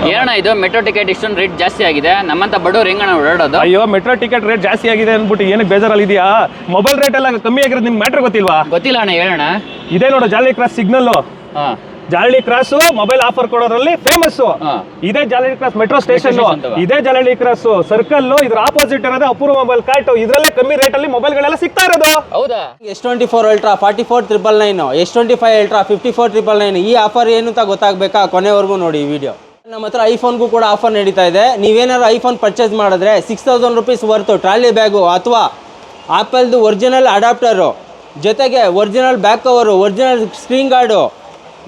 ಏನಣ್ಣ ಇದು metro ticket ಇಷ್ಟೊಂದು ರೇಟ್ ಜಾಸ್ತಿ ಆಗಿದೆ, ನಮ್ಮಂತ ಬಡವ್ರು ಹೆಂಗಣ್ಣ ಓಡಾಡೋದು? ಅಯ್ಯೋ ಮೆಟ್ರೋ ಟಿಕೆಟ್ ರೇಟ್ ಜಾಸ್ತಿ ಆಗಿದೆ ಅಂದ್ಬಿಟ್ಟು ಏನಕ್ಕೆ ಬೇಜಾರಲ್ಲಿ ಇದೆಯಾ? ಮೊಬೈಲ್ ರೇಟ್ ಎಲ್ಲ ಕಮ್ಮಿ ಆಗಿರೋದು ನಿಮ್ಗೆ ಮ್ಯಾಟ್ರ್ ಗೊತ್ತಿಲ್ವಾ? ಗೊತ್ತಿಲ್ಲ ಅಣ್ಣ, ಹೇಳೋಣ. ಇದೇ ನೋಡು Jalahalli cross signal. Jalahalli cross mobile offer ಕೊಡೋದ್ರಲ್ಲಿ ಫೇಮಸ್. ಇದೇ ಜಾಲಹಳ್ಳಿ ಕ್ರಾಸ್ ಮೆಟ್ರೋ ಸ್ಟೇಷನ್, ಇದೇ ಜಾಲಹಳ್ಳಿ ಕ್ರಾಸ್ ಸರ್ಕಲ್, ಇದ್ರ ಆಪೋಸಿಟ್ ಇರೋದೇ ಅಪೂರ್ವ ಮೊಬೈಲ್ ಕಾರ್ಟ್. ಇದ್ರಲ್ಲೇ ಕಮ್ಮಿ ರೇಟ್ ಅಲ್ಲಿ ಮೊಬೈಲ್ಗಳೆಲ್ಲ ಸಿಗ್ತಾ ಇರೋದು. ಹೌದಾ? S24 ultra 44,999, S25 ultra 54,999. ಈ ಆಫರ್ ಏನು ಅಂತ ಗೊತ್ತಾಗಬೇಕಾ? ಕೊನೆವರೆಗೂ ನೋಡಿ ಈ ವಿಡಿಯೋ. ನಮ್ಮ ಹತ್ರ ಐಫೋನ್ಗೂ ಕೂಡ ಆಫರ್ ನಡೀತಾ ಇದೆ. ನೀವೇನಾದ್ರು ಐಫೋನ್ ಪರ್ಚೇಸ್ ಮಾಡಿದ್ರೆ 6,000 ರುಪೀಸ್ ವರ್ತು ಟ್ರಾಲಿ ಬ್ಯಾಗು ಅಥವಾ ಆಪಲ್ದು ಒರಿಜಿನಲ್ ಅಡಾಪ್ಟರು ಜೊತೆಗೆ original back cover, original screen guard,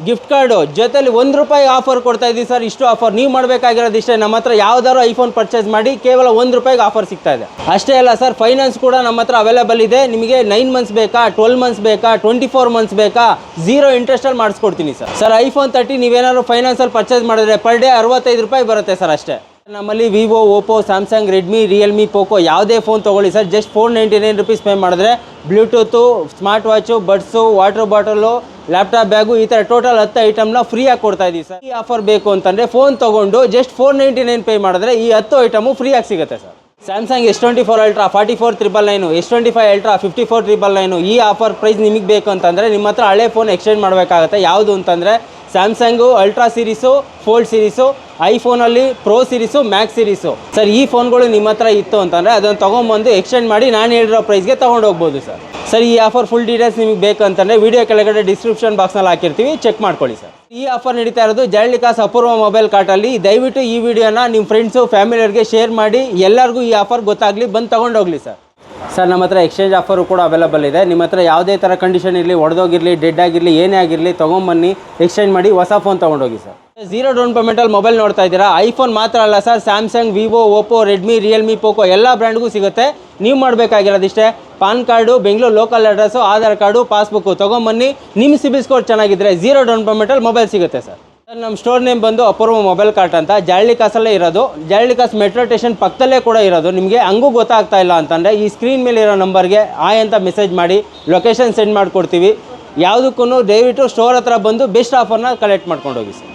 gift card ಜೊತೆಲಿ ₹1 ಆಫರ್ ಕೊಡ್ತಾ ಇದ್ದೀವಿ ಸರ್. ಇಷ್ಟು ಆಫರ್ ನೀವು ಮಾಡಬೇಕಾಗಿರೋದು ಇಷ್ಟೇ. ನಮ್ಮ ಹತ್ರ ಯಾವ್ದಾದ್ರು ಐಫೋನ್ ಪರ್ಚೇಸ್ ಮಾಡಿ ಕೇವಲ ₹1 ಆಫರ್ ಸಿಗ್ತಾ ಇದೆ. ಅಷ್ಟೇ ಅಲ್ಲ ಸರ್, ಫೈನಾನ್ಸ್ ಕೂಡ ನಮ್ಮ ಹತ್ರ ಅವೈಲೇಬಲ್ ಇದೆ. ನಿಮಗೆ 9 ಮಂತ್ಸ್ ಬೇಕಾ, 12 ಮಂತ್ಸ್ ಬೇಕಾ, 24 ಮಂತ್ಸ್ ಬೇಕಾ, 0 ಇಂಟ್ರೆಸ್ಟಲ್ಲಿ ಮಾಡಿಸ್ಕೊಡ್ತೀನಿ ಸರ್. ಐಫೋನ್ 30 ನೀವೇನಾದ್ರು ಫೈನಾನ್ಸಲ್ಲಿ ಪರ್ಚೇಸ್ ಮಾಡಿದ್ರೆ ಪರ್ ಡೇ ₹65 ಬರುತ್ತೆ ಸರ್ ಅಷ್ಟೇ. ನಮ್ಮಲ್ಲಿ Vivo, Oppo, Samsung, Redmi, Realme, Poco ಯಾವುದೇ ಫೋನ್ ತೊಗೊಳ್ಳಿ ಸರ್, ಜಸ್ಟ್ ₹499 ಪೇ ಮಾಡಿದ್ರೆ Bluetooth, smart watch, buds, water bottle, laptop bag ಈ ಥರ ಟೋಟಲ್ 10 ಐಟಮ್ನ ಫ್ರೀಯಾಗಿ ಕೊಡ್ತಾ ಇದ್ದೀವಿ ಸರ್. ಈ ಆಫರ್ ಬೇಕು ಅಂತಂದರೆ ಫೋನ್ ತೊಗೊಂಡು ಜಸ್ಟ್ $499 ಪೇ ಮಾಡಿದ್ರೆ ಈ 10 ಐಟಮು ಫ್ರೀಯಾಗಿ ಸಿಗುತ್ತೆ sir. Samsung S24 ultra 44,999, S25 ultra 54,999. ಈ ಆಫರ್ ಪ್ರೈಸ್ ನಿಮಗೆ ಬೇಕು ಅಂತಂದರೆ ನಿಮ್ಮ ಹತ್ರ ಹಳೆ ಫೋನ್ ಎಕ್ಸ್ಚೇಂಜ್ ಮಾಡಬೇಕಾಗುತ್ತೆ. ಯಾವುದು ಅಂತಂದರೆ Samsung ultra series, fold series, ಐಫೋನಲ್ಲಿ pro series, max series. Sir ಈ ಫೋನ್ಗಳು ನಿಮ್ಮ ಹತ್ರ ಇತ್ತು ಅಂತಂದರೆ ಅದನ್ನು ತೊಗೊಂಬಂದು ಎಕ್ಸ್ಚೇಂಜ್ ಮಾಡಿ ನಾನು ಹೇಳಿರೋ ಪ್ರೈಸ್ಗೆ ತೊಗೊಂಡು ಹೋಗ್ಬೋದು ಸರ್. ಸರ್ ಈ ಆಫರ್ ಫುಲ್ ಡೀಟೇಲ್ಸ್ ನಿಮಗೆ ಬೇಕು ಅಂತಂದರೆ ವಿಡಿಯೋ ಕೆಳಗಡೆ ಡಿಸ್ಕ್ರಿಪ್ಷನ್ ಬಾಕ್ಸ್ನಲ್ಲಿ ಹಾಕಿರ್ತೀವಿ, ಚೆಕ್ ಮಾಡ್ಕೊಳ್ಳಿ ಸರ್. ಈ ಆಫರ್ ನಡೀತಾ ಇರೋದು ಜಾಲಹಳ್ಳಿ ಕ್ರಾಸ್ ಅಪೂರ್ವ ಮೊಬೈಲ್ ಕಾರ್ಟಲ್ಲಿ. ದಯವಿಟ್ಟು ಈ ವಿಡಿಯೋನ ನಿಮ್ಮ ಫ್ರೆಂಡ್ಸು, ಫ್ಯಾಮಿಲಿಯವ್ರಿಗೆ ಶೇರ್ ಮಾಡಿ, ಎಲ್ಲರಿಗೂ ಈ ಆಫರ್ ಗೊತ್ತಾಗಲಿ, ಬಂದು ತೊಗೊಂಡೋಗ್ಲಿ ಸರ್. ಸರ್ ನಮ್ಮ ಹತ್ರ ಎಕ್ಸ್ಚೇಂಜ್ ಆಫರು ಕೂಡ ಅವೈಲೇಬಲ್ ಇದೆ. ನಿಮ್ಮ ಹತ್ರ ಯಾವುದೇ ಥರ ಕಂಡೀಷನ್ ಇರಲಿ, ಒಡೆದೋಗಿರಲಿ, ಡೆಡ್ ಆಗಿರಲಿ, ಏನೇ ಆಗಿರಲಿ ತೊಗೊಂಬನ್ನಿ, ಎಕ್ಸ್ಚೇಂಜ್ ಮಾಡಿ ಹೊಸ ಫೋನ್ ತೊಗೊಂಡೋಗಿ ಸರ್. 0 ಡೌನ್ ಪೇಮೆಂಟಲ್ಲಿ ಮೊಬೈಲ್ ನೋಡ್ತಾ ಇದ್ದೀರಾ? ಐಫೋನ್ ಮಾತ್ರ ಅಲ್ಲ sir, Samsung, Vivo, Oppo, Redmi, Realme, Poco ಎಲ್ಲ ಬ್ರ್ಯಾಂಡ್ಗೂ ಸಿಗುತ್ತೆ. ನೀವು ಮಾಡಬೇಕಾಗಿರೋದಿಷ್ಟೇ, PAN card, Bengaluru local address, Aadhaar card, passbook ತೊಗೊಂಬನ್ನಿ. ನಿಮ್ಮ ಸಿಬಿಲ್ ಸ್ಕೋರ್ ಚೆನ್ನಾಗಿದ್ದರೆ 0 ಡೌನ್ ಪೇಮೆಂಟಲ್ಲಿ ಮೊಬೈಲ್ ಸಿಗುತ್ತೆ ಸರ್. ನಮ್ಮ ಸ್ಟೋರ್ ನೇಮ್ ಬಂದು ಅಪೂರ್ವ ಮೊಬೈಲ್ ಕಾರ್ಟ್ ಅಂತ, ಜಾಲಹಳ್ಳಿ ಕ್ರಾಸಲ್ಲೇ ಇರೋದು. ಜಾಲಹಳ್ಳಿ ಕ್ರಾಸ್ ಮೆಟ್ರೋ ಸ್ಟೇಷನ್ ಪಕ್ಕದಲ್ಲೇ ಕೂಡ ಇರೋದು. ನಿಮಗೆ ಹಂಗೂ ಗೊತ್ತಾಗ್ತಾ ಇಲ್ಲ ಅಂತಂದರೆ ಈ ಸ್ಕ್ರೀನ್ ಮೇಲೆ ಇರೋ ನಂಬರ್ಗೆ ಆಯ್ ಅಂತ ಮೆಸೇಜ್ ಮಾಡಿ ಲೊಕೇಶನ್ ಸೆಂಡ್ ಮಾಡಿಕೊಡ್ತೀವಿ. ಯಾವುದಕ್ಕೂ ದಯವಿಟ್ಟು ಸ್ಟೋರ್ ಹತ್ರ ಬಂದು ಬೆಸ್ಟ್ ಆಫರ್ನ ಕಲೆಕ್ಟ್ ಮಾಡ್ಕೊಂಡು ಹೋಗಿ ಸರ್.